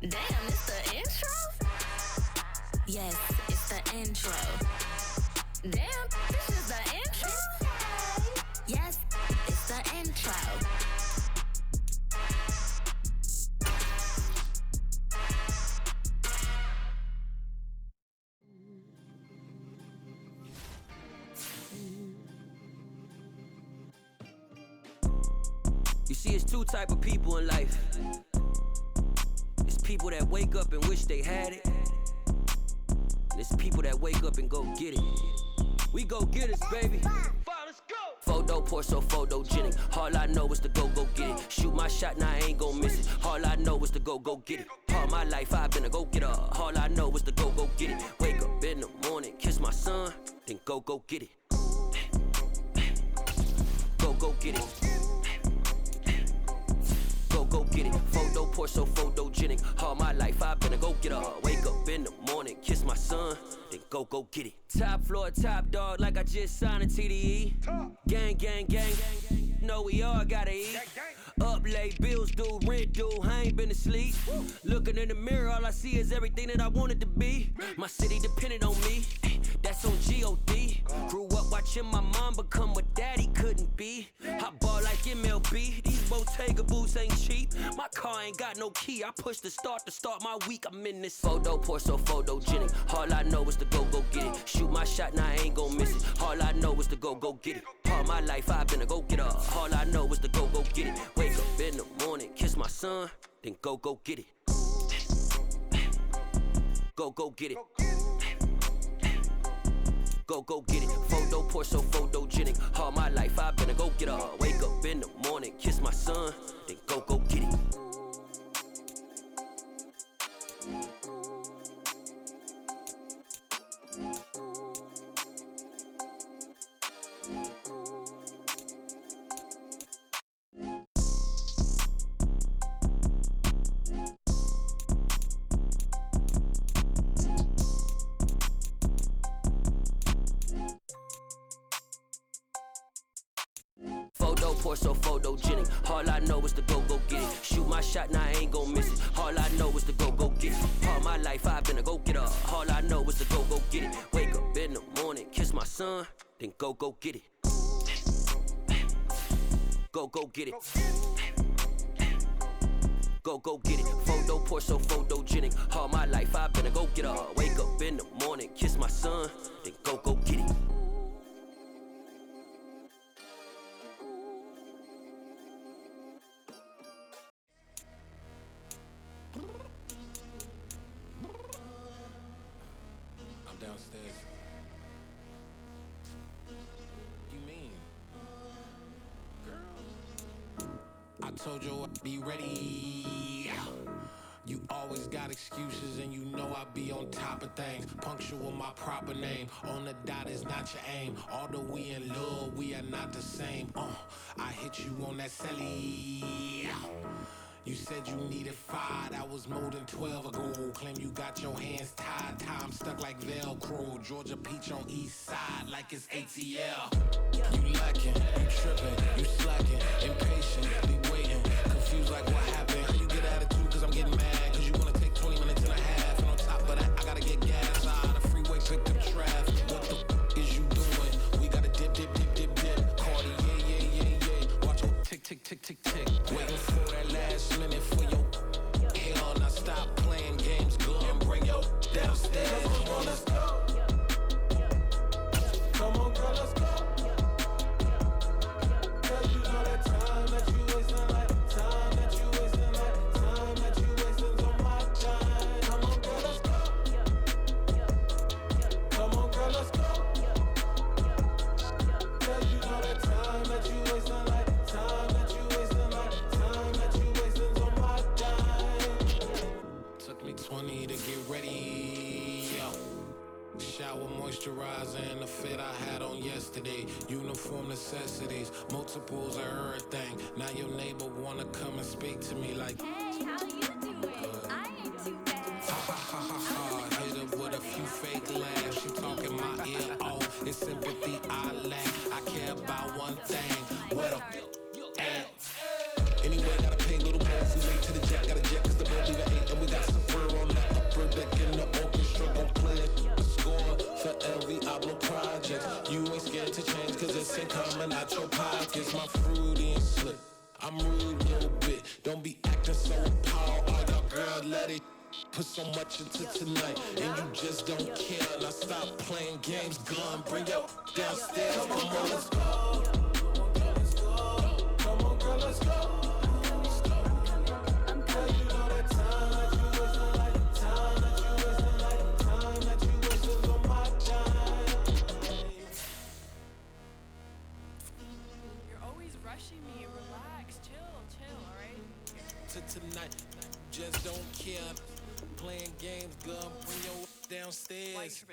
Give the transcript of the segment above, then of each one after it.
Damn, it's the intro? Yes, it's the intro. Damn, this is the intro? Yes, it's the intro. You see, it's two type of people in life. It's people that wake up and wish they had it. And it's people that wake up and go get it. We go get it, baby. Let's go. Photo pour so photogenic. All I know is to go get it. Shoot my shot, now I ain't gon' miss it. All I know is to go get it. All my life I've been a go-getter. All I know is to go get it. Wake up in the morning, kiss my son, then go get it. Go get it. Go get it. Photo pour so photogenic. All my life I've been a go-getter. Wake up in the morning, kiss my son, then go get it. Top floor, top dog, like I just signed a TDE. Gang, gang, gang, know we all gotta eat. Up late, bills due, rent due, I ain't been asleep. Looking in the mirror, all I see is everything that I wanted to be. My city depended on me, that's on G.O.D. Grew up watching my mom become what daddy couldn't be. I ball like MLB, these Bottega boots ain't cheap. My car ain't got no key, I push the start to start my week. I'm in this photo pour so photogenic. All I know is to go get it. Shoot my shot, now I ain't gon' miss it. All I know is to go get it. All my life I've been a go-getter. All I know is to go get it. Wake up in the morning, kiss my son, then go get it. Go get it. Go get it. Photo pour so photogenic. All my life I've been a go-getter. Wake up in the morning, kiss my son, then go get it. Photo pour so photogenic. All I know is to go get it. Shoot my shot, now I ain't gon' miss it. All I know is to go get it. All my life I've been a go-getter. All I know is to go get it. Wake up in the morning, kiss my son, then go get it. Go get it. Go get it. Photo pour so photogenic. All my life I've been a go-getter. Wake up in the morning, kiss my son, then go get it. I'm downstairs. You mean? Girl, I told you I'd be ready. You always got excuses and you know I be on top of things. Punctual my proper name. On the dot is not your aim. Although we in love, we are not the same. I hit you on that celly. You said you needed 5, that was more than 12 ago. Claim you got your hands tied, time stuck like Velcro. Georgia Peach on east side like it's ATL. You lacking, you tripping, you slacking, impatient, be waiting, confused like what happened. How you get attitude cause I'm getting mad, cause you wanna take 20 minutes and a half. And on top of that, I gotta get gas out of the freeway, picked up traffic. What the is you doing? We gotta dip. Cardi, yeah. Watch your tick. Waiting for that last minute for your hell. Now stop playing games, girl, and bring your downstairs. Come on, let's go. Come on, girl, let's go. Cause you know that time that you wasting, like time that you wasting, like time that you wasting on my time. Come on, girl, let's go. Come on, girl, let's go. Cause you know that time that you wasting, like time that you wasting, like time that you wasting on my time. Took me 20 to get ready. Shower moisturizer and the fit I had on yesterday. Uniform necessities, multiples of everything. Now your neighbor wanna come and speak to me like, Hey, how you doing? I ain't too bad. ha. Hit her with a few fake laughs. She talking my ear off. It's sympathy I lack. I care about one thing. What up? Anyway, gotta pay little more. We late to the jet, got a jet, cause the boat leave at 8 and we got some love it. Put so much into tonight, and you just don't care. Now stop playing games, gun, bring your downstairs. Come on, girl, let's go. Come on, girl, let's go. Tonight, just don't care. Playing games, girl, bring your downstairs.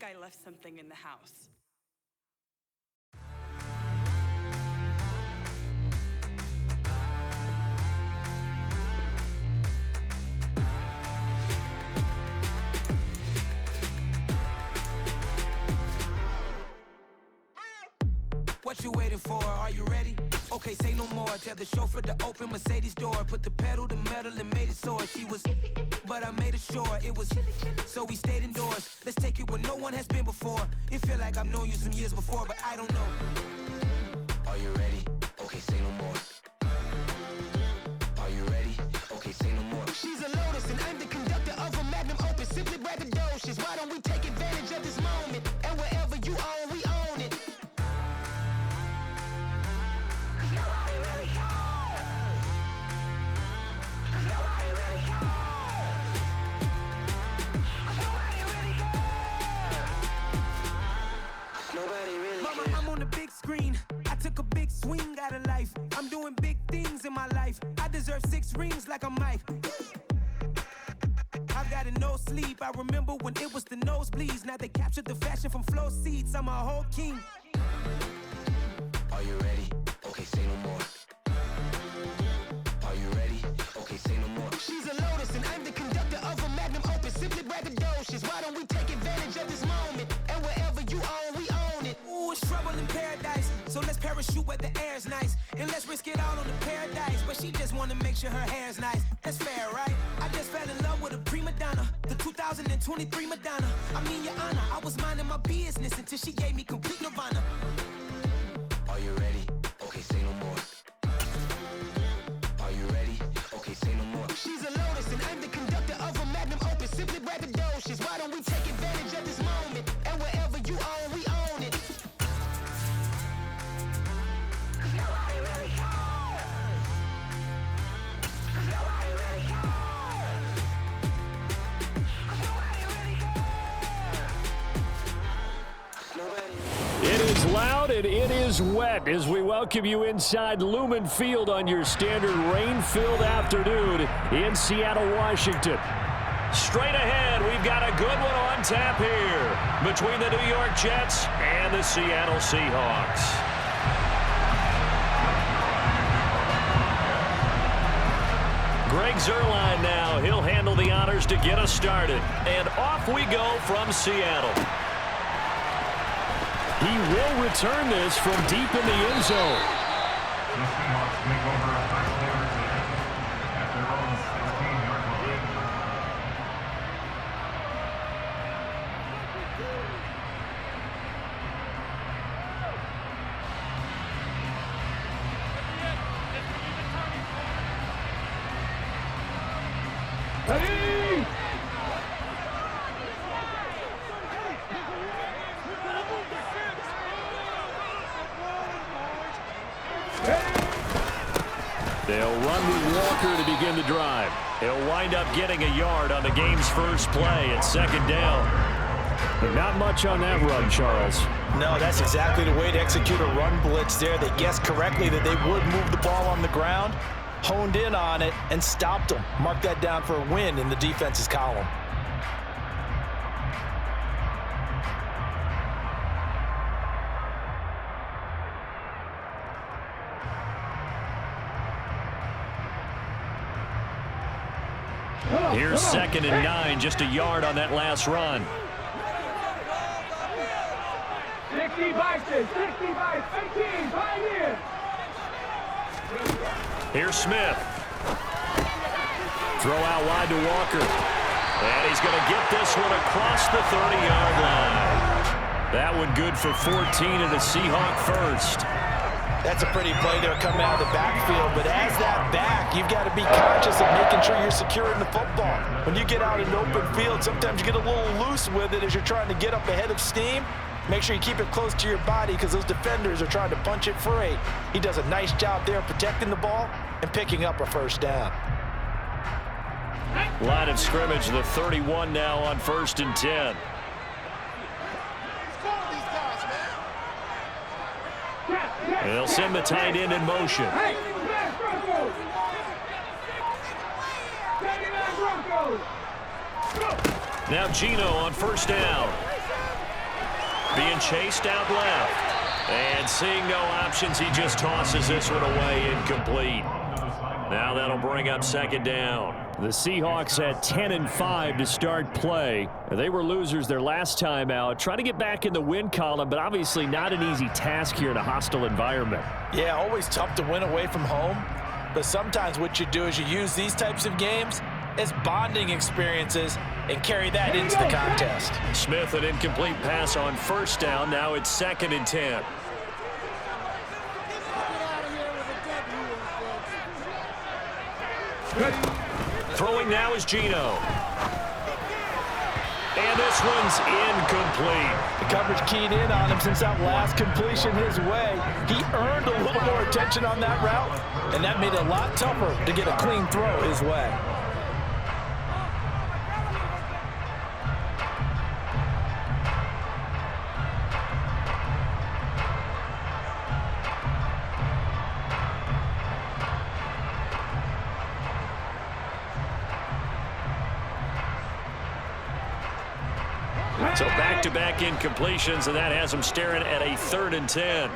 I left something in the house. What you waiting for? Are you ready? Okay, say no more. Tell the chauffeur to open Mercedes door. Put the pedal to metal and made it soar. She was, but I made it sure it was. So we stayed indoors. Let's take it where no one has been before. It feel like I've known you some years before, but I don't know. Are you ready? Okay, say no more. Are you ready? Okay, say no more. She's a Lotus and I'm the conductor of a Magnum Opus. Simply braggadocious. Why don't we take advantage of this moment? And wherever you own, we own it. Mama, I'm on the big screen. I took a big swing out of life. I'm doing big things in my life. I deserve 6 rings like a Mike. I've got no sleep. I remember when it was the nosebleeds. Now they captured the fashion from flow seats. I'm a whole king. Are you ready? Okay, say no more. Are you ready? Okay, say no more. She's a Lotus and I'm the conductor of a Magnum Opus. Simply braggadocious. Why don't we take advantage of this moment? And wherever you own, we own it. Ooh, it's trouble in paradise. So let's parachute where the air's nice. And let's risk it all on the paradise. But she just wanna make sure her hair's nice. That's fair, right? I just fell in love with a prima donna. The 2023 Madonna. I mean, your honor, I was minding my business until she gave me complete nirvana. Are you ready? Okay, say no more. Are you ready? Okay, say no more. She's a Lotus and I'm the conductor of a Magnum Opus. Simply braggadocious. Why don't we take advantage of this moment? And wherever you own, we own it. It is loud and it is wet as we welcome you inside Lumen Field on your standard rain-filled afternoon in Seattle, Washington. Straight ahead, we've got a good one on tap here between the New York Jets and the Seattle Seahawks. Greg Zuerlein now. He'll handle the honors to get us started. And off we go from Seattle. He will return this from deep in the end zone. The Seahawks take over a first down at their own 16-yard line. They'll run with Walker to begin the drive. He'll wind up getting a yard on the game's first play at second down. But not much on that run, Charles. No, that's exactly the way to execute a run blitz there. They guessed correctly that they would move the ball on the ground, honed in on it, and stopped them. Mark that down for a win in the defense's column. Here's 2nd and 9, just a yard on that last run. 60 boxes, 60 by 18, 5 in. Here's Smith. Throw out wide to Walker. And he's going to get this one across the 30-yard line. That one good for 14 in the Seahawk first. That's a pretty play there coming out of the backfield, but as that back, you've got to be conscious of making sure you're securing the football. When you get out in the open field, sometimes you get a little loose with it as you're trying to get up ahead of steam. Make sure you keep it close to your body because those defenders are trying to punch it free. He does a nice job there protecting the ball and picking up a first down. Line of scrimmage, the 31 now on 1st and 10. They'll send the tight end in motion. Now Gino on 1st down. Being chased out left. And seeing no options, he just tosses this one away, incomplete. Now that'll bring up 2nd down. The Seahawks had 10-5 to start play. They were losers their last time out. Trying to get back in the win column, but obviously not an easy task here in a hostile environment. Yeah, always tough to win away from home. But sometimes what you do is you use these types of games as bonding experiences and carry that into the contest. Smith, an incomplete pass on 1st down. Now it's 2nd and 10. Throwing now is Gino. And this one's incomplete. The coverage keyed in on him since that last completion his way. He earned a little more attention on that route, and that made it a lot tougher to get a clean throw his way. So back-to-back incompletions, and that has him staring at a 3rd and 10.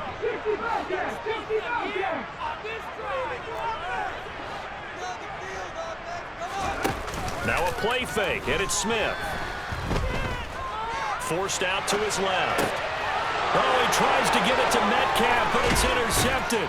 Now a play fake, and it's Smith. Forced out to his left. Oh, he tries to get it to Metcalf, but it's intercepted.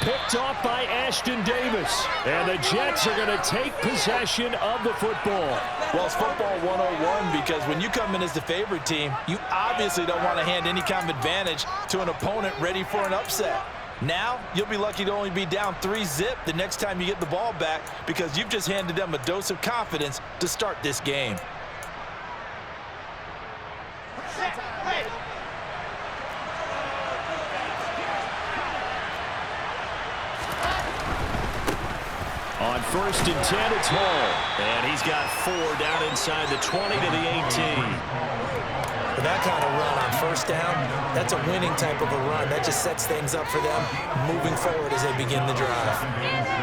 Picked off by Ashton Davis. And the Jets are going to take possession of the football. Well, it's football 101 because when you come in as the favorite team, you obviously don't want to hand any kind of advantage to an opponent ready for an upset. Now, you'll be lucky to only be down 3-zip the next time you get the ball back because you've just handed them a dose of confidence to start this game. On 1st and 10, it's Hall. And he's got 4 down inside the 20 to the 18. With that kind of run on 1st down, that's a winning type of a run. That just sets things up for them moving forward as they begin the drive.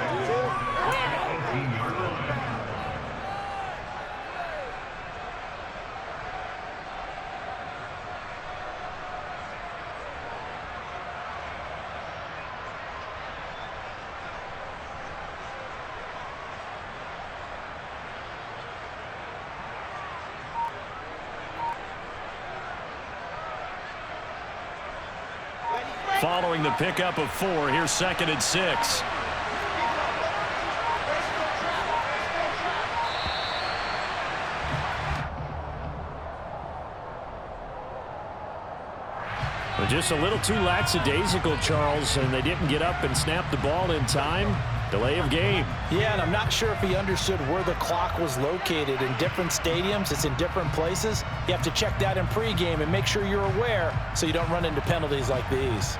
Following the pickup of 4, here's 2nd and 6. Just a little too lackadaisical, Charles, and they didn't get up and snap the ball in time. Delay of game. Yeah, and I'm not sure if he understood where the clock was located. In different stadiums, it's in different places. You have to check that in pregame and make sure you're aware so you don't run into penalties like these.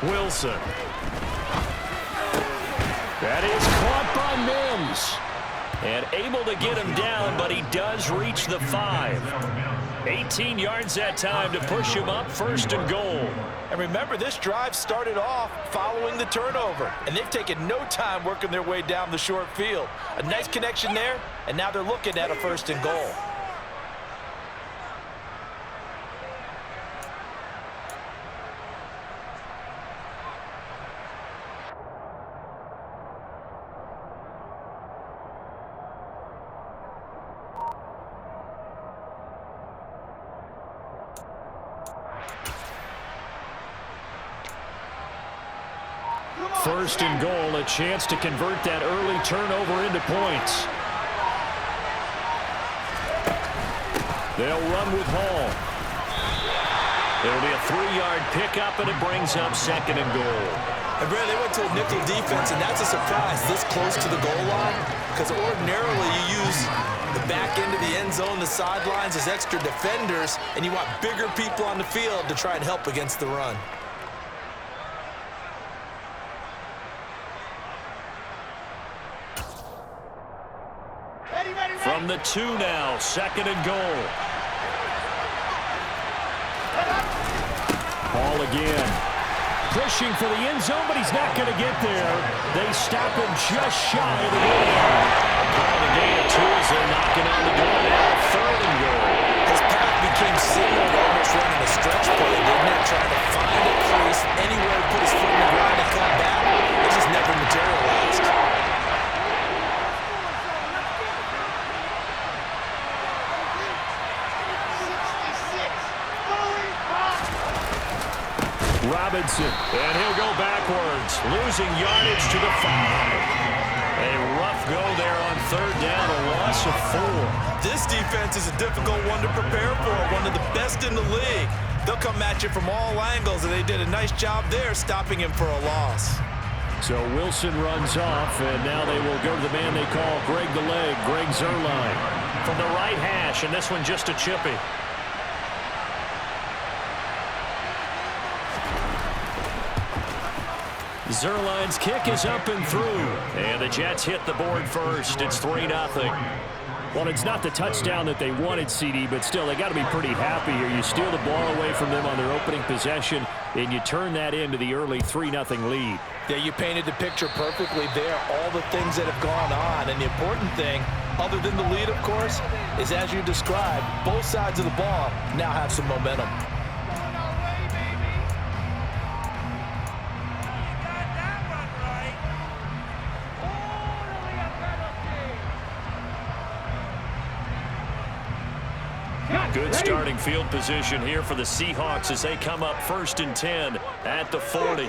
Wilson. That is caught by Mims. And able to get him down, but he does reach the 5. 18 yards that time to push him up 1st and goal. And remember, this drive started off following the turnover, and they've taken no time working their way down the short field. A nice connection there, and now they're looking at a 1st and goal. First and goal, a chance to convert that early turnover into points. They'll run with Hall. It'll be a 3-yard pickup, and it brings up 2nd and goal. And Brad, they went to a nickel defense, and that's a surprise this close to the goal line, because ordinarily you use the back end of the end zone, the sidelines as extra defenders, and you want bigger people on the field to try and help against the run. From the 2 now, 2nd and goal. Hall again. Pushing for the end zone, but he's not going to get there. They stop him just shy of the goal line. The gain of 2 as they're knocking on the door now. 3rd and goal. His path became similar to almost running a stretch play, didn't it? Trying to find a crease, anywhere to put his foot in the ground and come back. It just never materialized. Robinson, and he'll go backwards, losing yardage to the 5. A rough go there on 3rd down, a loss of 4. This defense is a difficult one to prepare for, one of the best in the league. They'll come at you from all angles, and they did a nice job there stopping him for a loss. So Wilson runs off, and now they will go to the man they call Greg the Leg, Greg Zuerlein. From the right hash, and this one just a chippy. Zuerlein's kick is up and through. And the Jets hit the board first. It's 3-0. Well, it's not the touchdown that they wanted, CD, but still, they got to be pretty happy here. You steal the ball away from them on their opening possession, and you turn that into the early 3-0 lead. Yeah, you painted the picture perfectly there, all the things that have gone on. And the important thing, other than the lead, of course, is as you described, both sides of the ball now have some momentum. Good starting field position here for the Seahawks as they come up 1st and 10 at the 40.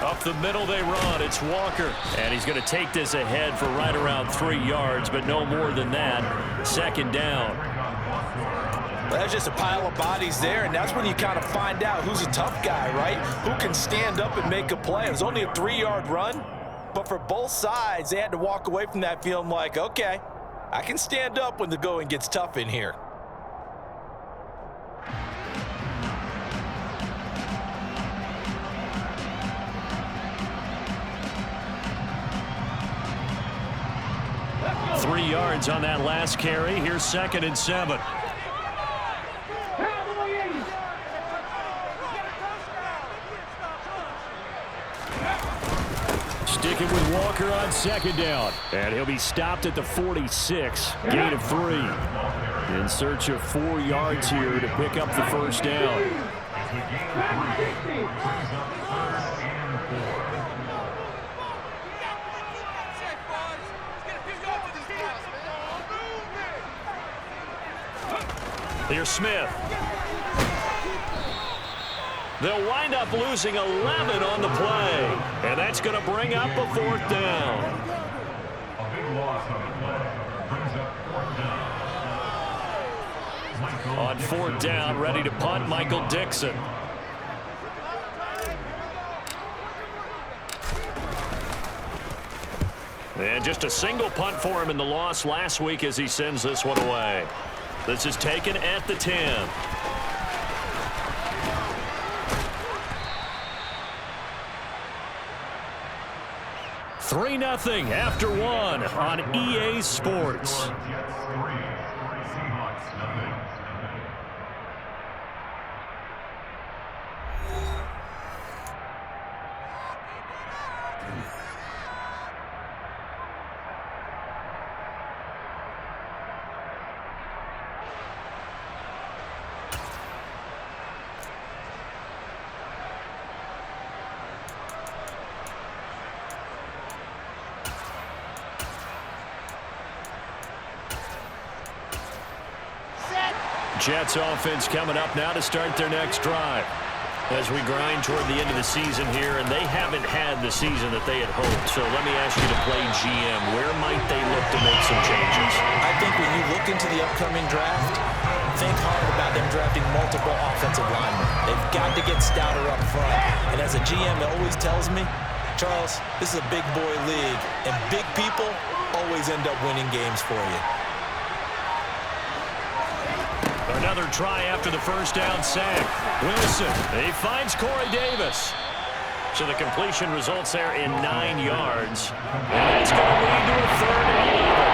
Up the middle they run. It's Walker. And he's going to take this ahead for right around 3 yards, but no more than that. 2nd down. Well, there's just a pile of bodies there, and that's when you kind of find out who's a tough guy, right? Who can stand up and make a play. It was only a 3-yard run. But for both sides, they had to walk away from that feeling like, okay, I can stand up when the going gets tough in here. Three yards on that last carry. Here's 2nd and 7. Sticking with Walker on 2nd down. And he'll be stopped at the 46. Gain of 3. In search of 4 yards here to pick up the 1st down. Here's Smith. They'll wind up losing 11 on the play. And that's going to bring up a 4th down. A big loss on the play. Brings up 4th down. On 4th down, ready to punt, Michael Dixon. And just a single punt for him in the loss last week as he sends this one away. This is taken at the 10. 3-0 after 1 on EA Sports. Jets offense coming up now to start their next drive as we grind toward the end of the season here, and they haven't had the season that they had hoped. So let me ask you to play GM. Where might they look to make some changes? I think when you look into the upcoming draft, think hard about them drafting multiple offensive linemen. They've got to get stouter up front. And as a GM always tells me, Charles, this is a big boy league, and big people always end up winning games for you. Another try after the first down sack. Wilson, he finds Corey Davis. So the completion results there in 9 yards. And that's going to lead to a 3rd and 11.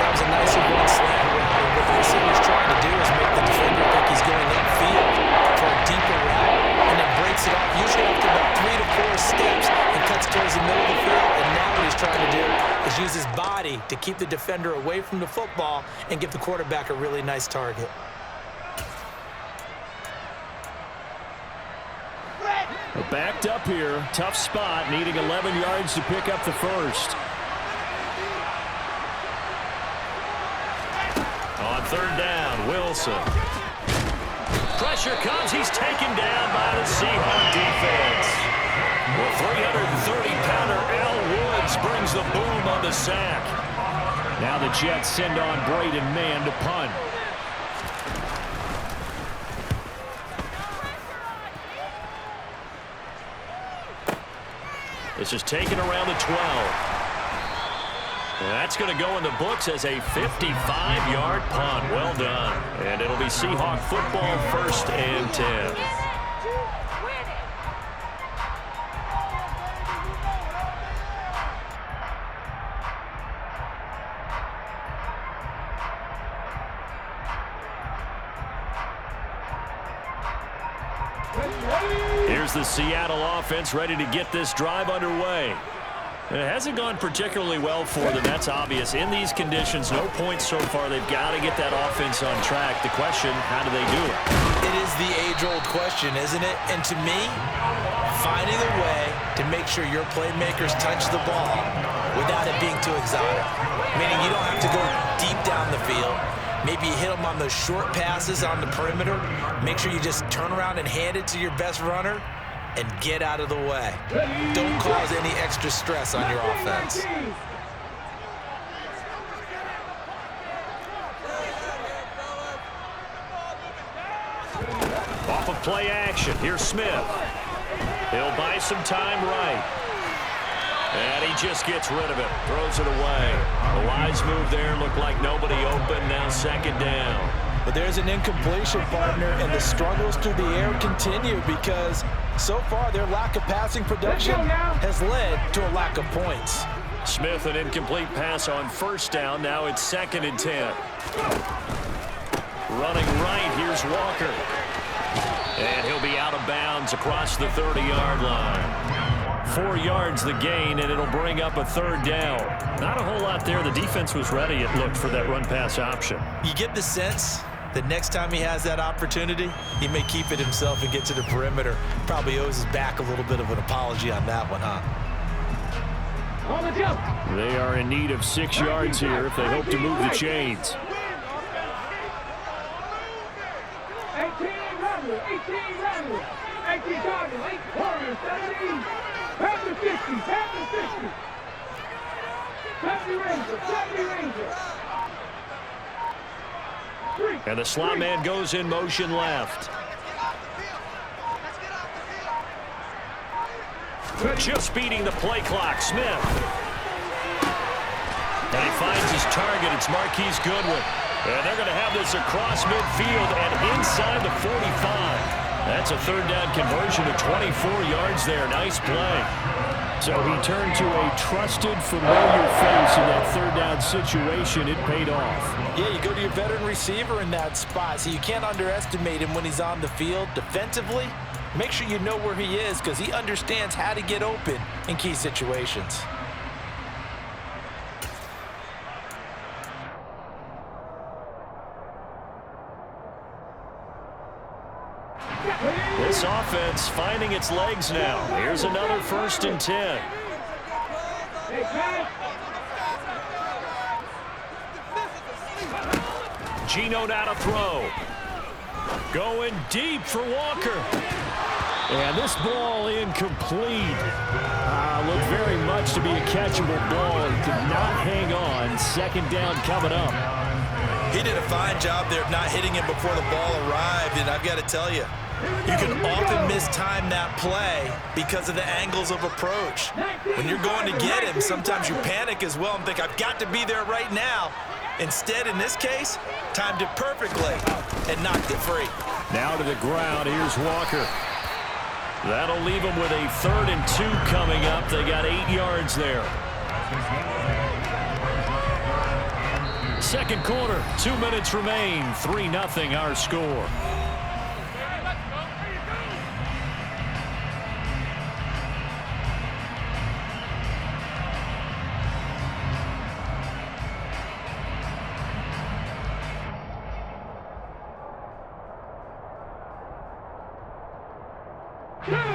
That was a nice run slant route. And what the receiver's trying to do is make the defender think he's going upfield for a deeper route, and then breaks it off, usually after about 3 to 4 steps, and cuts towards the middle of the field. And now what he's trying to do is use his body to keep the defender away from the football and give the quarterback a really nice target. Backed up here, tough spot, needing 11 yards to pick up the first. On 3rd down, Wilson. Pressure comes, he's taken down by the Seahawks defense. The 330-pounder Al Woods brings the boom on the sack. Now the Jets send on Braden Mann to punt. This is taken around the 12. And that's going to go in the books as a 55-yard punt. Well done. And it'll be Seahawk football, 1st and 10. Here's the Seattle offense ready to get this drive underway. It hasn't gone particularly well for them, that's obvious. In these conditions, no points so far. They've got to get that offense on track. The question, how do they do it? It is the age-old question, isn't it? And to me, finding a way to make sure your playmakers touch the ball without it being too exotic. Meaning you don't have to go deep down the field. Maybe you hit them on those short passes on the perimeter. Make sure you just turn around and hand it to your best runner and get out of the way. Don't cause any extra stress on your offense. Off of play action, here's Smith. He'll buy some time right. And he just gets rid of it, throws it away. A wise move there, looked like nobody open, now 2nd down. But there's an incompletion, partner, and the struggles through the air continue because so far their lack of passing production has led to a lack of points. Smith, an incomplete pass on 1st down, now it's 2nd and 10. Running right, here's Walker. And he'll be out of bounds across the 30-yard line. 4 yards the gain, and it'll bring up a 3rd down. Not a whole lot there. The defense was ready, it looked, for that run-pass option. You get the sense that next time he has that opportunity, he may keep it himself and get to the perimeter. Probably owes his back a little bit of an apology on that one, huh? They are in need of 6 yards here if they hope to move the chains. 18 targets, 8 corners, 17. Pass the 50, pass the 50. 70 Ranger, 70 Ranger. And the slot man goes in motion left. Just beating the play clock, Smith. And he finds his target. It's Marquise Goodwin. And they're going to have this across midfield and inside the 45. That's a third down conversion of 24 yards there. Nice play. So he turned to a trusted, familiar face in that third down situation. It paid off. Yeah, you go to your veteran receiver in that spot, so you can't underestimate him when he's on the field. Defensively, make sure you know where he is because he understands how to get open in key situations. This offense finding its legs now. Here's another 1st and 10. Geno now to throw. Going deep for Walker. And this ball incomplete. Looked very much to be a catchable ball. He could not hang on. 2nd down coming up. He did a fine job there of not hitting him before the ball arrived, and I've got to tell you, you can often mistime that play because of the angles of approach. When you're going to get him, sometimes you panic as well and think, I've got to be there right now. Instead, in this case, timed it perfectly and knocked it free. Now to the ground. Here's Walker. That'll leave them with a 3rd and 2 coming up. They got 8 yards there. 2nd quarter, 2 minutes remain. 3-0 our score.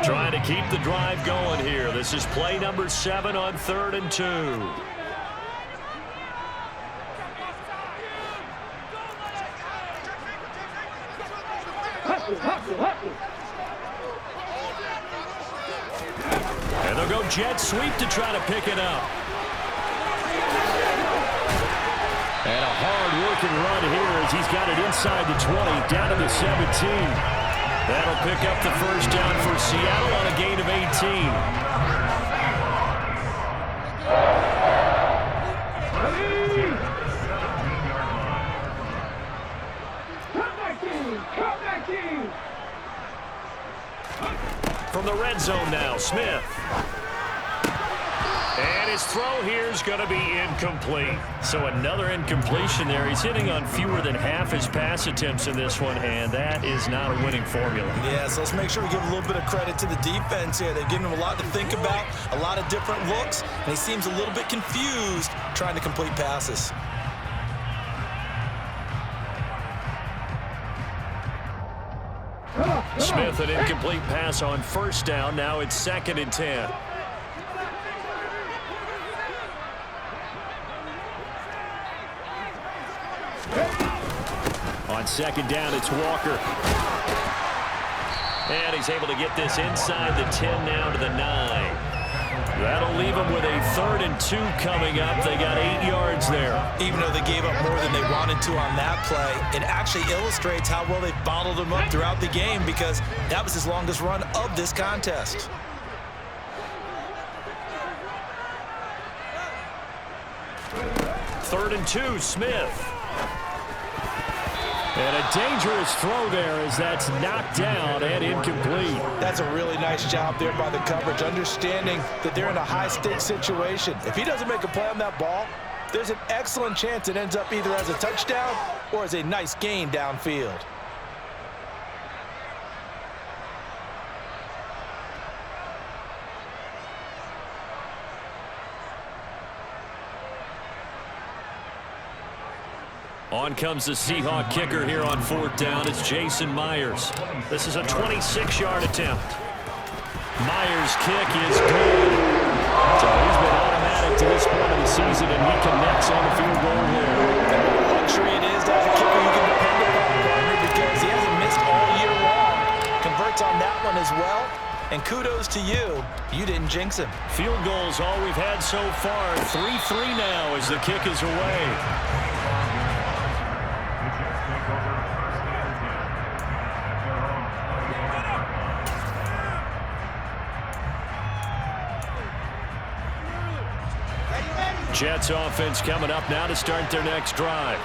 Trying to keep the drive going here. This is play number 7 on 3rd and 2. And they'll go jet sweep to try to pick it up. And a hard-working run here as he's got it inside the 20, down to the 17. That'll pick up the 1st down for Seattle on a gain of 18. From the red zone now, Smith. And his throw here is going to be incomplete. So another incompletion there. He's hitting on fewer than half his pass attempts in this one, and that is not a winning formula. Yeah, so let's make sure we give a little bit of credit to the defense here. They've given him a lot to think about, a lot of different looks, and he seems a little bit confused trying to complete passes. Smith, an incomplete pass on 1st down. Now it's 2nd and 10. On 2nd down, it's Walker. And he's able to get this inside the 10 now to the 9. That'll leave them with a 3rd and 2 coming up. They got 8 yards there. Even though they gave up more than they wanted to on that play, it actually illustrates how well they bottled him up throughout the game because that was his longest run of this contest. Third and 2, Smith. And a dangerous throw there as that's knocked down and incomplete. That's a really nice job there by the coverage, understanding that they're in a high-stakes situation. If he doesn't make a play on that ball, there's an excellent chance it ends up either as a touchdown or as a nice gain downfield. On comes the Seahawk kicker here on 4th down. It's Jason Myers. This is a 26-yard attempt. Myers' kick is good. So he's been automatic to this point of the season, and he connects on the field goal here. And what a luxury it is to have a kicker you can depend upon, partner, because he hasn't missed all year long. Converts on that one as well. And kudos to you. You didn't jinx him. Field goals all we've had so far. 3-3 now as the kick is away. Jets offense coming up now to start their next drive.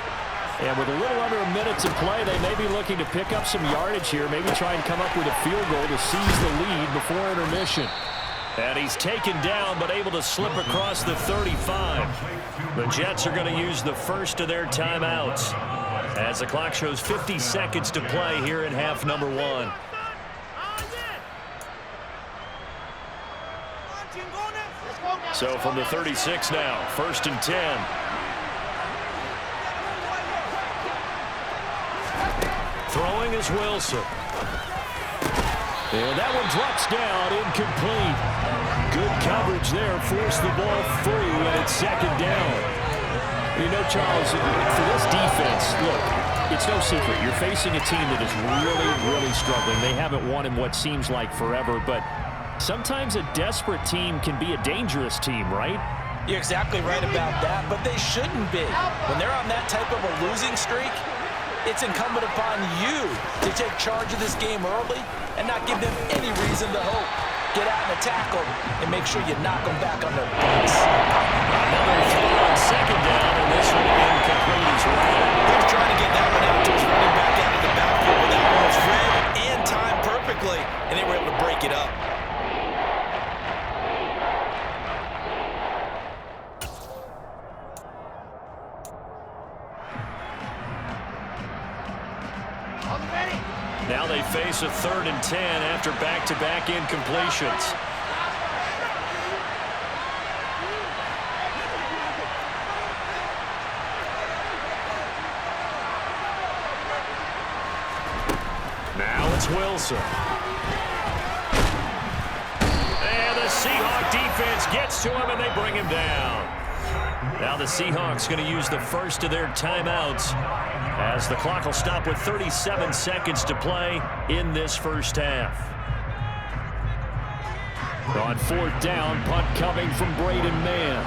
And with a little under a minute to play, they may be looking to pick up some yardage here, maybe try and come up with a field goal to seize the lead before intermission. And he's taken down, but able to slip across the 35. The Jets are going to use the first of their timeouts as the clock shows 50 seconds to play here in half number 1. So from the 36 now, 1st and 10. Throwing is Wilson. And that one drops down, incomplete. Good coverage there, forced the ball free, and it's 2nd down. You know, Charles, for this defense, look, it's no secret. You're facing a team that is really, really struggling. They haven't won in what seems like forever, but sometimes a desperate team can be a dangerous team, right? You're exactly right about that, but they shouldn't be. When they're on that type of a losing streak, it's incumbent upon you to take charge of this game early and not give them any reason to hope. Get out and attack them and make sure you knock them back on their butts. Another throw on 2nd down, and this one incomplete as well. He was trying to get that one out to his running back out of the backfield, but that one was read and timed perfectly, and they were able to break it up. Now they face a 3rd and 10 after back-to-back incompletions. Now it's Wilson. And the Seahawk defense gets to him, and they bring him down. Now the Seahawks going to use the first of their timeouts as the clock will stop with 37 seconds to play in this first half. On 4th down, punt coming from Braden Mann.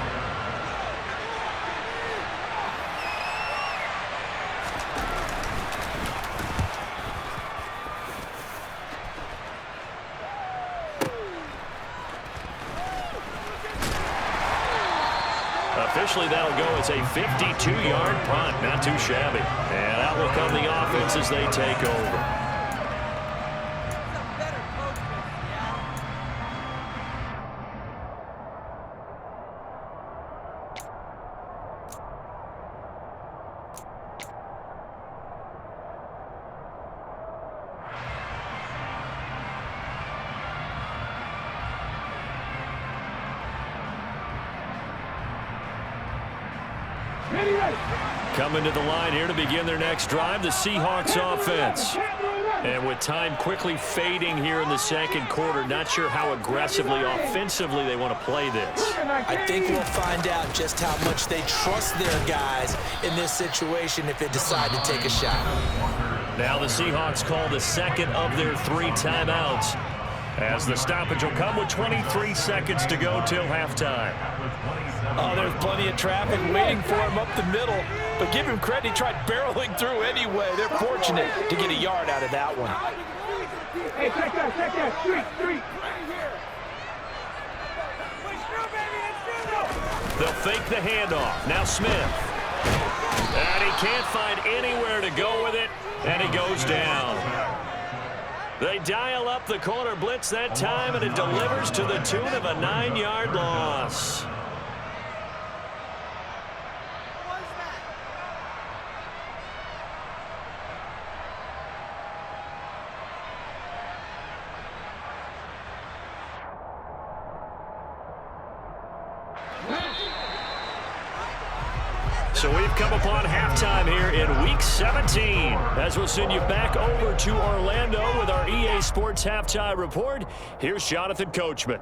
Officially, that'll go as a 52-yard punt. Not too shabby. And out will come the offense as they take over. Coming to the line here to begin their next drive, the Seahawks offense. And with time quickly fading here in the 2nd quarter, not sure how aggressively, offensively they want to play this. I think we'll find out just how much they trust their guys in this situation if they decide to take a shot. Now the Seahawks call the 2nd of their 3 timeouts, as the stoppage will come with 23 seconds to go till halftime. Oh, there's plenty of traffic waiting for him up the middle. But give him credit, he tried barreling through anyway. They're fortunate to get a yard out of that one. Hey, check that, street. They'll fake the handoff. Now Smith. And he can't find anywhere to go with it, and he goes down. They dial up the corner blitz that time, and it delivers to the tune of a 9-yard loss. So we've come upon halftime here in Week 17, as we'll send you back over to Orlando with our EA Sports Halftime Report. Here's Jonathan Coachman.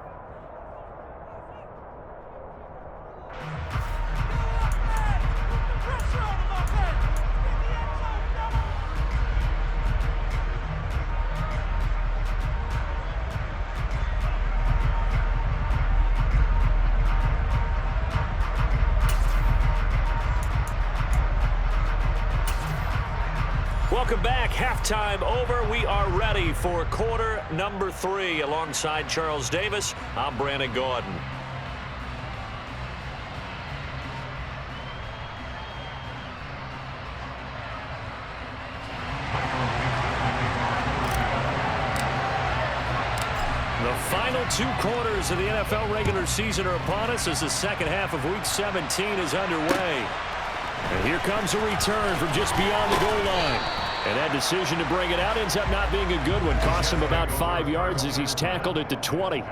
Welcome back. Halftime over. We are ready for quarter number 3. Alongside Charles Davis, I'm Brandon Gordon. The final 2 quarters of the NFL regular season are upon us as the second half of Week 17 is underway. And here comes a return from just beyond the goal line. And that decision to bring it out ends up not being a good one. Costs him about 5 yards as he's tackled at the 20.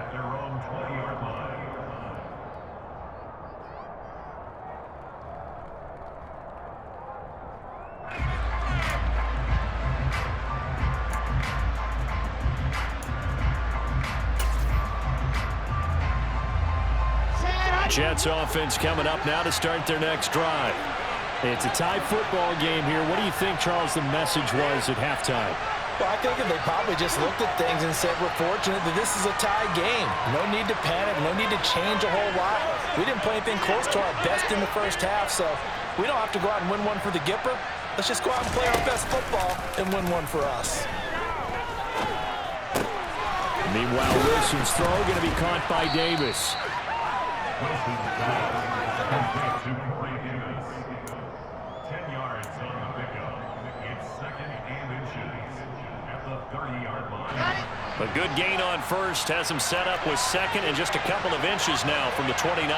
Jets offense coming up now to start their next drive. It's a tie football game here. What do you think, Charles, the message was at halftime? Well, I think they probably just looked at things and said, we're fortunate that this is a tie game. No need to panic, no need to change a whole lot. We didn't play anything close to our best in the first half, so we don't have to go out and win one for the Gipper. Let's just go out and play our best football and win one for us. Meanwhile, Wilson's throw going to be caught by Davis. A good gain on first has him set up with second and just a couple of inches now from the 29.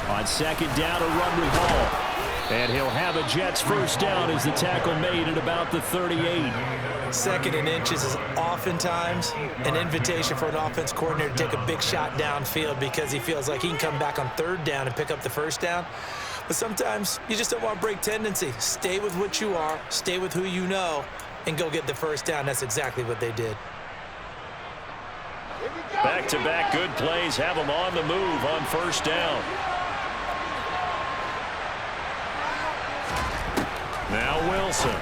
On second down, a run with Hall. And he'll have a Jets first down as the tackle made at about the 38. Second and inches is oftentimes an invitation for an offense coordinator to take a big shot downfield because he feels like he can come back on third down and pick up the first down. But sometimes you just don't want to break tendency. Stay with what you are, stay with who you know, and go get the first down. That's exactly what they did. Back-to-back good plays have them on the move on first down. Now Wilson.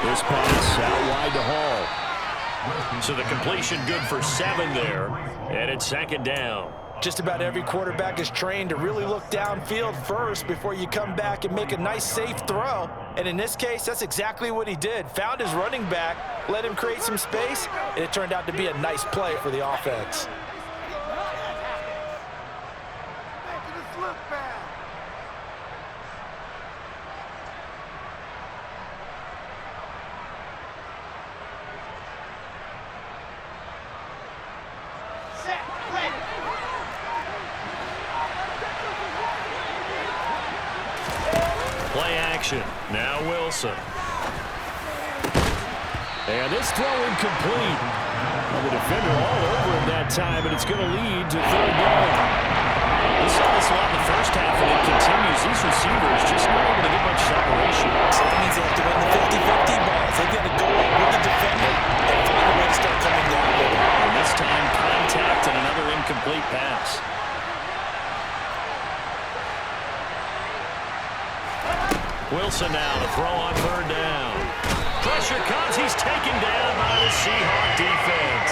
This pass out wide to Hall. So the completion good for 7 there. And it's second down. Just about every quarterback is trained to really look downfield first before you come back and make a nice, safe throw. And in this case, that's exactly what he did. Found his running back, let him create some space, and it turned out to be a nice play for the offense. Now Wilson. And this throw incomplete. Well, the defender all over him that time, and it's going to lead to third down. We saw this a lot in the first half, and it continues. These receivers just not able to get much separation. So that means they have to win the 50-50 balls. They've got to go up with the defender and find a way to start coming down with it. And this time, contact and another incomplete pass. Wilson now to throw on third down. Pressure comes. He's taken down by the Seahawk defense.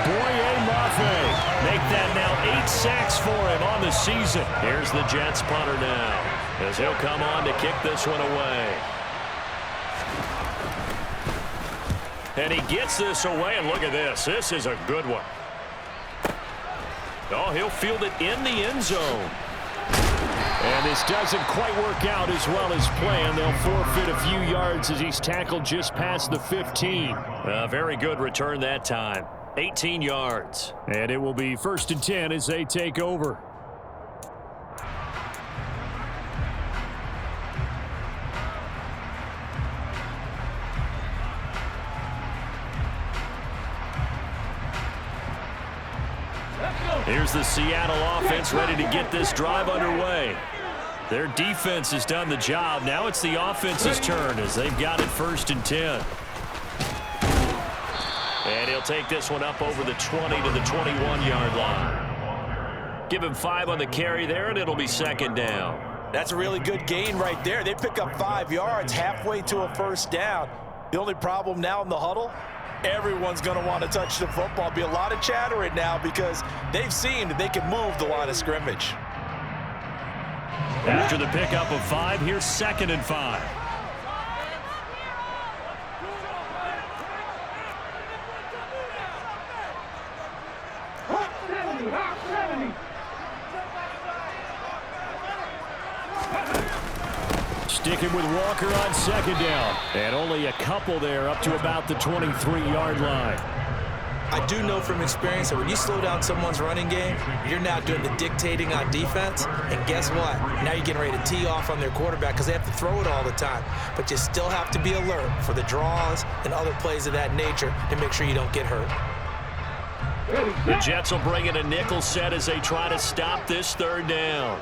Boye Mafe make that now 8 sacks for him on the season. Here's the Jets punter now as he'll come on to kick this one away. And he gets this away, and look at this. This is a good one. Oh, he'll field it in the end zone. And this doesn't quite work out as well as planned. They'll forfeit a few yards as he's tackled just past the 15. A very good return that time. 18 yards. And it will be 1st and 10 as they take over. Here's the Seattle offense ready to get this drive underway. Their defense has done the job. Now it's the offense's turn as they've got it 1st and 10. And he'll take this one up over the 20 to the 21-yard line. Give him 5 on the carry there, and it'll be 2nd down. That's a really good gain right there. They pick up 5 yards halfway to a first down. The only problem now in the huddle, everyone's going to want to touch the football. Be a lot of chatter right now because they've seen that they can move the line of scrimmage. After the pickup of 5, here's 2nd and 5. Sticking with Walker on second down. And only a couple there up to about the 23-yard line. I do know from experience that when you slow down someone's running game, you're now doing the dictating on defense. And guess what? Now you're getting ready to tee off on their quarterback because they have to throw it all the time. But you still have to be alert for the draws and other plays of that nature to make sure you don't get hurt. The Jets will bring in a nickel set as they try to stop this third down.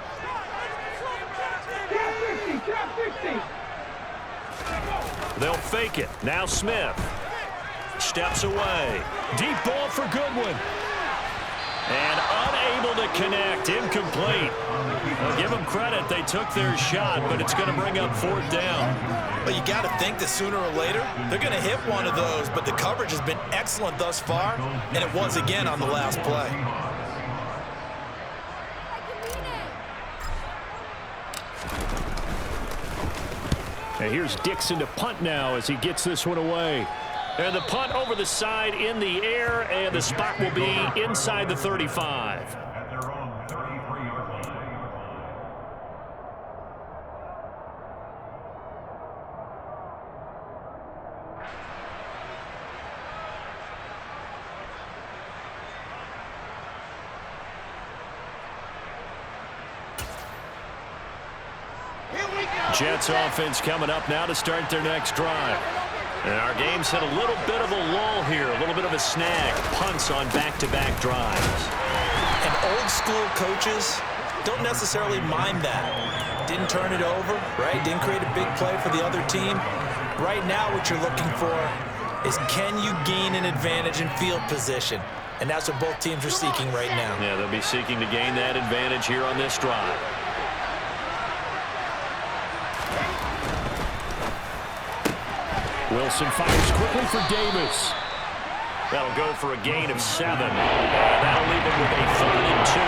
They'll fake it. Now Smith steps away. Deep ball for Goodwin. And unable to connect. Incomplete. Well, give them credit. They took their shot, but it's going to bring up fourth down. But you got to think that sooner or later, they're going to hit one of those. But the coverage has been excellent thus far, and it was again on the last play. And here's Dixon to punt now as he gets this one away. And the punt over the side in the air, and the spot will be inside the 35. At their own 33-yard line. Jets offense coming up now to start their next drive. And our game's hit a little bit of a lull here, a little bit of a snag. Punts on back-to-back drives. And old school coaches don't necessarily mind that. Didn't turn it over, right? Didn't create a big play for the other team. Right now what you're looking for is can you gain an advantage in field position? And that's what both teams are seeking right now. Yeah, they'll be seeking to gain that advantage here on this drive. Wilson fires quickly for Davis. That'll go for a gain of 7. And that'll leave him with a 3rd and 2.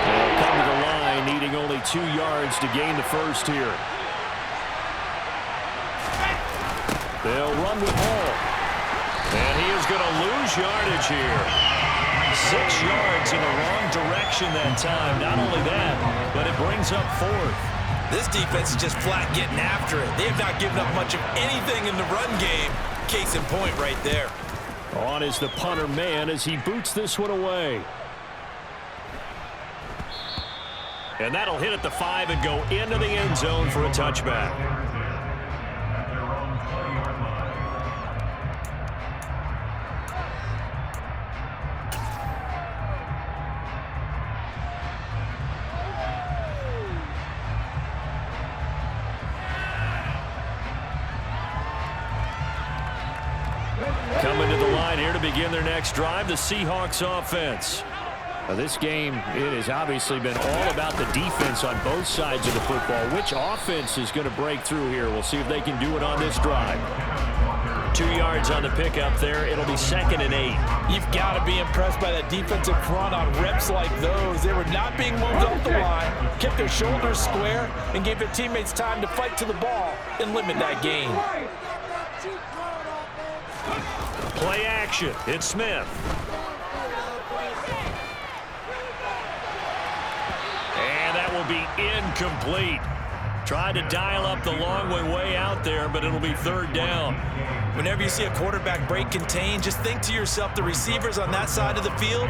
They'll come to the line, needing only 2 yards to gain the first here. They'll run with Hall. And he is going to lose yardage here. 6 yards in the wrong direction that time. Not only that, but it brings up 4th. This defense is just flat getting after it. They have not given up much of anything in the run game. Case in point right there. On is the punter man as he boots this one away. And that'll hit at the 5 and go into the end zone for a touchback. At their own 20-yard line. Coming to the line here to begin their next drive, the Seahawks offense. Now this game, it has obviously been all about the defense on both sides of the football. Which offense is going to break through here? We'll see if they can do it on this drive. 2 yards on the pickup there. It'll be 2nd and 8. You've got to be impressed by that defensive front on reps like those. They were not being moved up the line, kept their shoulders square, and gave their teammates time to fight to the ball and limit that gain. Play action. It's Smith. And that will be incomplete. Tried to dial up the long way out there, but it'll be 3rd down. Whenever you see a quarterback break contain, just think to yourself, the receivers on that side of the field,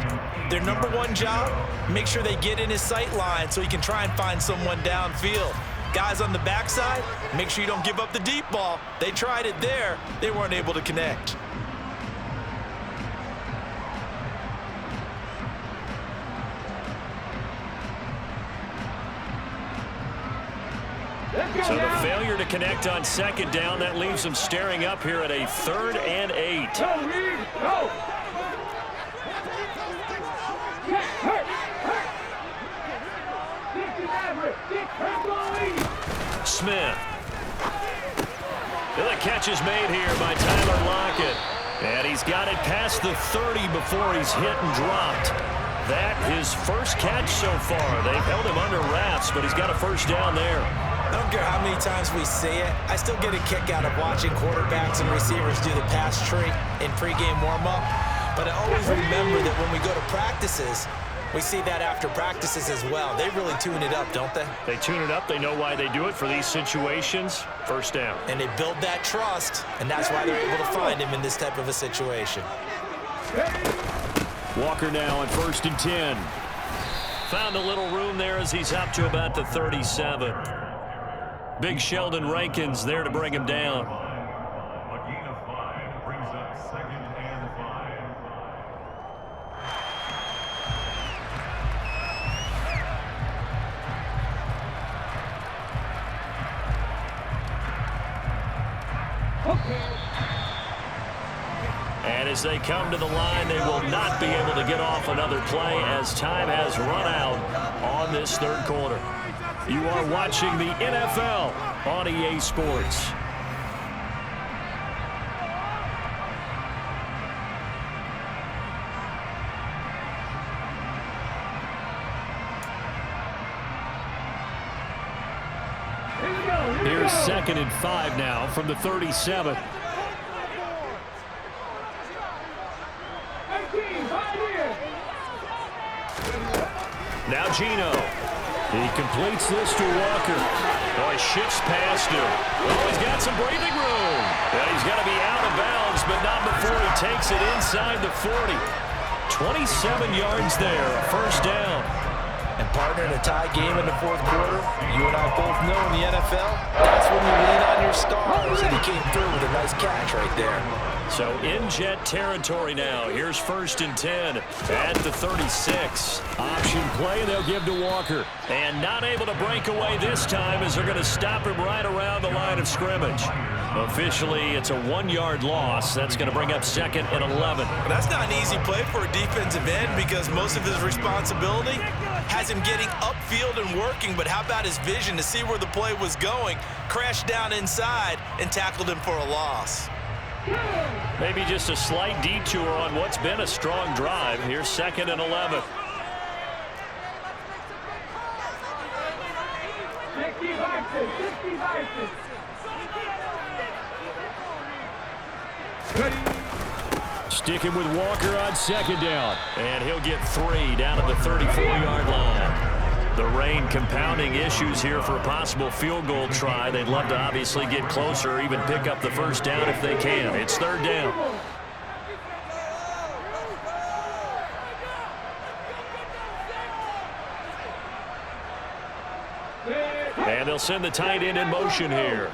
their number one job, make sure they get in his sight line so he can try and find someone downfield. Guys on the backside, make sure you don't give up the deep ball. They tried it there. They weren't able to connect. So the failure to connect on 2nd down, that leaves them staring up here at a 3rd and 8. Smith. The catch is made here by Tyler Lockett. And he's got it past the 30 before he's hit and dropped. That his first catch so far. They've held him under wraps, but he's got a first down there. I don't care how many times we see it. I still get a kick out of watching quarterbacks and receivers do the pass tree in pregame warm-up. But I always remember that when we go to practices, we see that after practices as well. They really tune it up, don't they? They tune it up. They know why they do it for these situations. First down. And they build that trust, and that's why they're able to find him in this type of a situation. Walker now on 1st and 10. Found a little room there as he's up to about the 37. Big Sheldon Rankins there to bring him down. A gain of 5 brings up 2nd and 5. And as they come to the line, they will not be able to get off another play as time has run out on this third quarter. You are watching the NFL on EA Sports. Here's 2nd and 5 now from the 37. Now Gino. He completes this to Walker. Oh, he shifts past him. Oh, he's got some breathing room. Yeah, he's got to be out of bounds, but not before he takes it inside the 40. 27 yards there, first down. And partner, in a tie game in the fourth quarter, you and I both know in the NFL, that's when you lean on your stars, and he came through with a nice catch right there. So in jet territory now. Here's 1st and 10 at the 36. Option play, they'll give to Walker. And not able to break away this time as they're going to stop him right around the line of scrimmage. Officially, it's a 1-yard loss. That's going to bring up 2nd and 11. That's not an easy play for a defensive end because most of his responsibility has him getting upfield and working, but how about his vision to see where the play was going, crashed down inside, and tackled him for a loss. Maybe just a slight detour on what's been a strong drive. Here's 2nd and 11. Sticking with Walker on 2nd down. And he'll get 3 down at the 34-yard line. The rain compounding issues here for a possible field goal try. They'd love to obviously get closer or even pick up the first down if they can. It's 3rd down. And they'll send the tight end in motion here.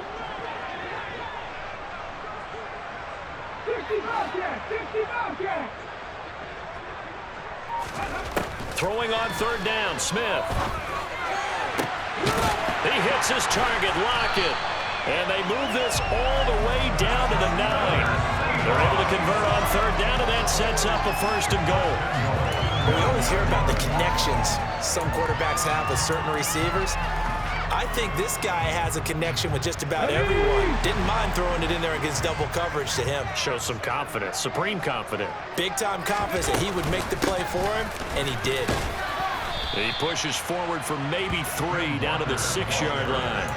Throwing on 3rd down, Smith. He hits his target, Lockett. And they move this all the way down to the 9. They're able to convert on 3rd down, and that sets up a 1st and goal. We always hear about the connections some quarterbacks have with certain receivers. I think this guy has a connection with just about everyone. Didn't mind throwing it in there against double coverage to him. Shows some confidence, supreme confidence. Big-time confidence that he would make the play for him, and he did. He pushes forward for maybe 3 down to the 6-yard line.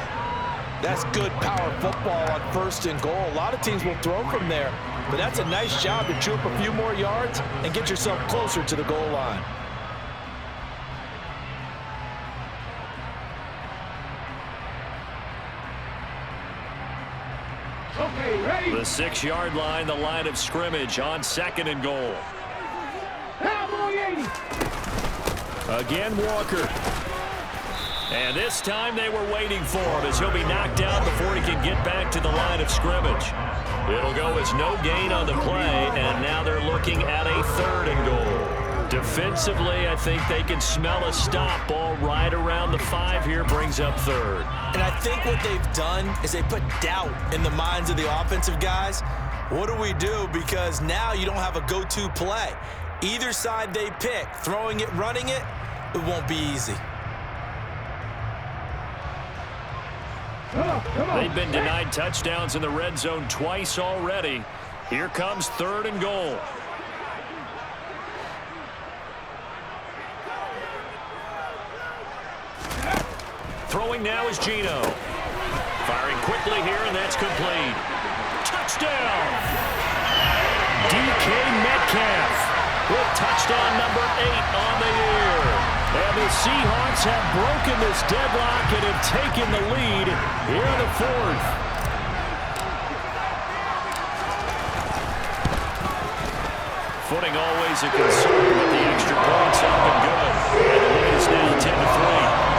That's good power football on 1st and goal. A lot of teams will throw from there, but that's a nice job to chew up a few more yards and get yourself closer to the goal line. The 6-yard line, the line of scrimmage on 2nd and goal. Again, Walker. And this time they were waiting for him as he'll be knocked down before he can get back to the line of scrimmage. It'll go as no gain on the play, and now they're looking at a 3rd and goal. Defensively, I think they can smell a stop ball right around the 5 here, brings up 3rd. And I think what they've done is they put doubt in the minds of the offensive guys. What do we do? Because now you don't have a go-to play. Either side they pick, throwing it, running it, it won't be easy. They've been denied touchdowns in the red zone twice already. Here comes 3rd and goal. Throwing now is Geno. Firing quickly here, and that's complete. Touchdown! DK Metcalf with touchdown number 8 on the year. And the Seahawks have broken this deadlock and have taken the lead here in the 4th. Footing always a concern, but the extra points have been good. And the lead is now 10-3.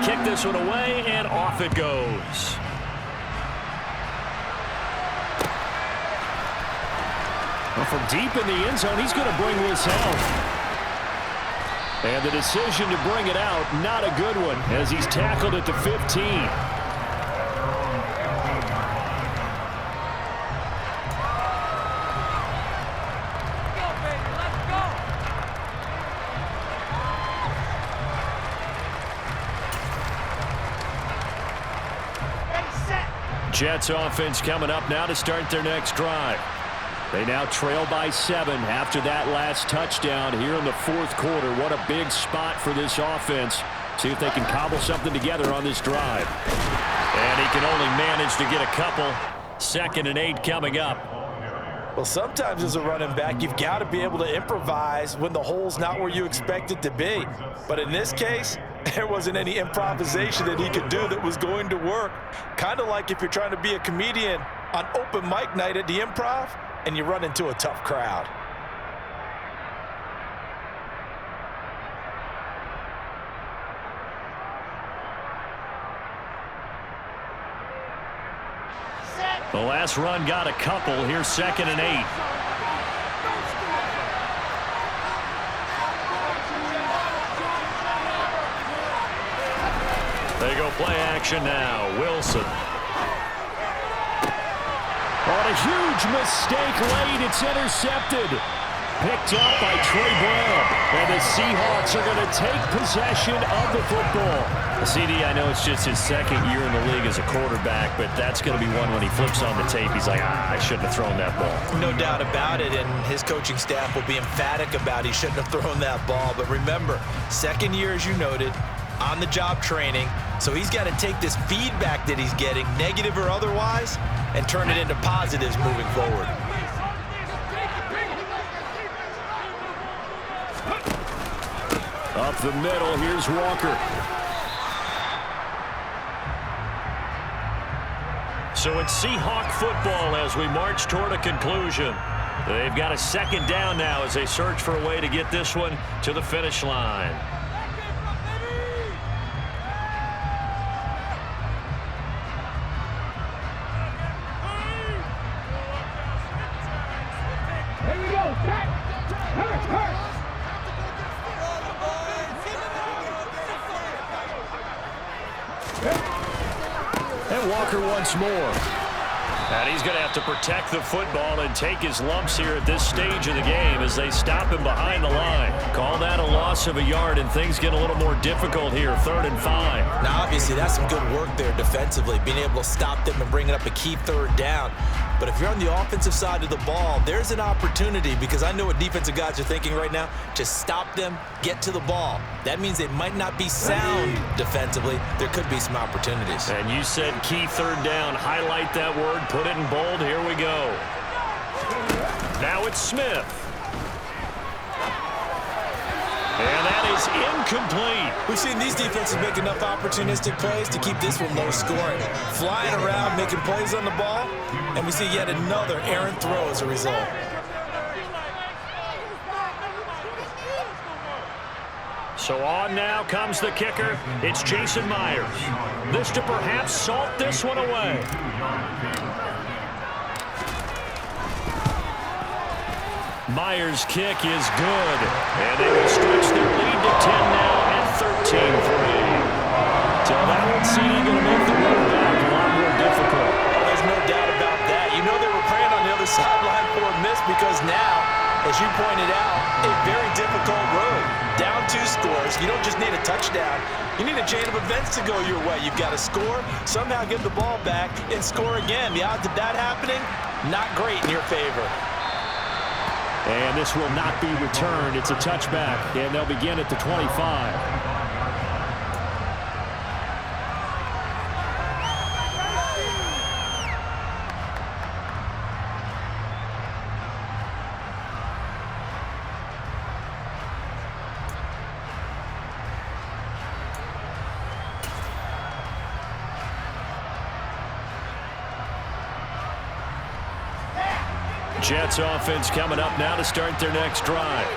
Kick this one away, and off it goes. Well, from deep in the end zone, he's going to bring this out. And the decision to bring it out, not a good one, as he's tackled at the 15. Jets offense coming up now to start their next drive. They now trail by 7 after that last touchdown here in the 4th quarter. What a big spot for this offense. See if they can cobble something together on this drive. And he can only manage to get a couple. 2nd and 8 coming up. Well, sometimes as a running back, you've got to be able to improvise when the hole's not where you expect it to be. But in this case, there wasn't any improvisation that he could do that was going to work. Kind of like if you're trying to be a comedian on open mic night at the Improv and you run into a tough crowd. The last run got a couple. Here's 2nd and 8. They go play action now. Wilson. On a huge mistake late. It's intercepted. Picked up by Trey Brown. And the Seahawks are going to take possession of the football. CD, I know it's just his 2nd year in the league as a quarterback, but that's going to be one when he flips on the tape. He's like, I shouldn't have thrown that ball. No doubt about it, and his coaching staff will be emphatic about he shouldn't have thrown that ball. But remember, 2nd year, as you noted, on-the-job training. So he's got to take this feedback that he's getting, negative or otherwise, and turn it into positives moving forward. Up the middle, here's Walker. So it's Seahawk football as we march toward a conclusion. They've got a 2nd down now as they search for a way to get this one to the finish line. Here we go. Hurt. And Walker once more. And he's going to have to protect the football and take his lumps here at this stage of the game as they stop him behind the line. Call that a loss of a yard, and things get a little more difficult here, 3rd and 5. Now, obviously, that's some good work there defensively, being able to stop them and bringing up a key 3rd down. But if you're on the offensive side of the ball, there's an opportunity, because I know what defensive guys are thinking right now, to stop them, get to the ball. That means they might not be sound defensively. There could be some opportunities. And you said key 3rd down. Highlight that word. Put it in bold. Here we go. Now it's Smith. And that is incomplete. We've seen these defenses make enough opportunistic plays to keep this one low scoring. Flying around, making plays on the ball, and we see yet another errant throw as a result. So on now comes the kicker. It's Jason Myers. This to perhaps salt this one away. Myers' kick is good. And they will stretch their lead to 10 now at 13-3. So that one, CD, going to make the run back a lot more difficult. There's no doubt about that. You know they were praying on the other sideline for a miss, because now As you pointed out, a very difficult road. Down 2 scores. You don't just need a touchdown. You need a chain of events to go your way. You've got to score, somehow give the ball back, and score again. The odds of that happening, not great in your favor. And this will not be returned. It's a touchback, and they'll begin at the 25. Jets offense coming up now to start their next drive.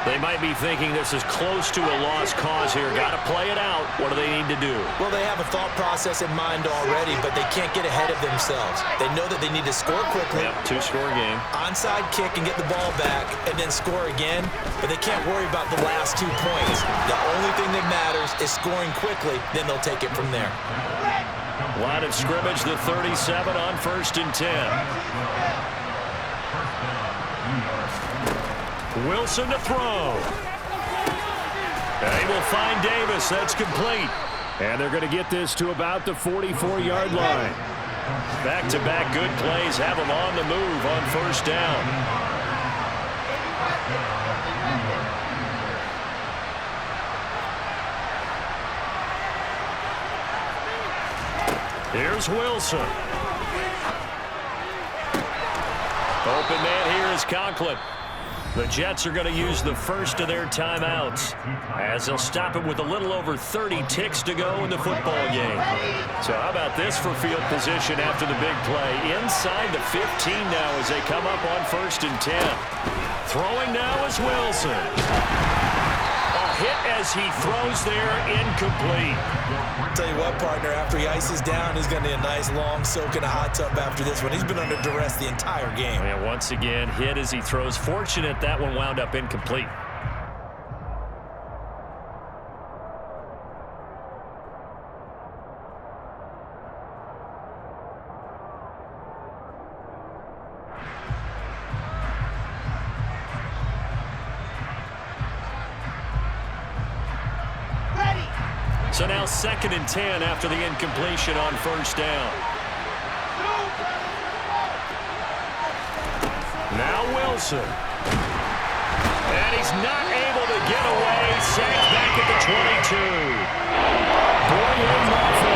They might be thinking this is close to a lost cause here. Got to play it out. What do they need to do? Well, they have a thought process in mind already, but they can't get ahead of themselves. They know that they need to score quickly. Yep, 2-score game. Onside kick and get the ball back and then score again, but they can't worry about the last 2 points. The only thing that matters is scoring quickly, then they'll take it from there. Line of scrimmage, the 37 on 1st and 10. Wilson to throw. They will find Davis. That's complete. And they're going to get this to about the 44-yard line. Back-to-back good plays have them on the move on 1st down. Here's Wilson. Open man here is Conklin. The Jets are going to use the first of their timeouts as they'll stop it with a little over 30 ticks to go in the football game. So how about this for field position after the big play? Inside the 15 now as they come up on 1st and 10. Throwing now is Wilson. A hit as he throws there, incomplete. I'll tell you what, partner, after he ices down, he's going to need a nice long soak in a hot tub after this one. He's been under duress the entire game. And once again, hit as he throws. Fortunate that one wound up incomplete. So now 2nd and 10 after the incompletion on 1st down. Now Wilson. And he's not able to get away. Sacked back at the 22. Boyer Murphy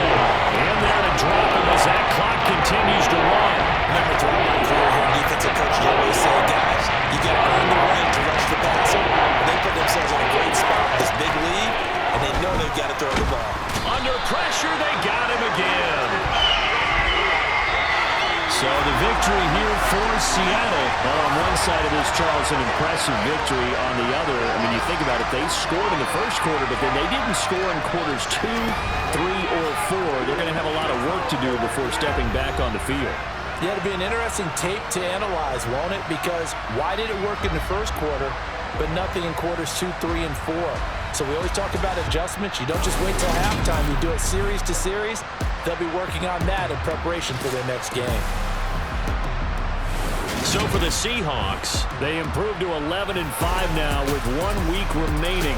in there to drop him as that clock continues to run. Remember, throughout my career here, defensive coaches always say, guys, you got to earn the right to rush the passer. They put themselves in a great spot with this big lead, and they know they've got to throw the ball. Under pressure, they got him again. So the victory here for Seattle. Well, on one side of this, Charles, an impressive victory. On the other, I mean, you think about it, they scored in the first quarter, but then they didn't score in quarters 2, 3, or 4. They're going to have a lot of work to do before stepping back on the field. Yeah, it'll be an interesting tape to analyze, won't it? Because why did it work in the first quarter, but nothing in quarters 2, 3, and 4? So we always talk about adjustments. You don't just wait till halftime. You do it series to series. They'll be working on that in preparation for their next game. So for the Seahawks, they improved to 11-5 now with 1 week remaining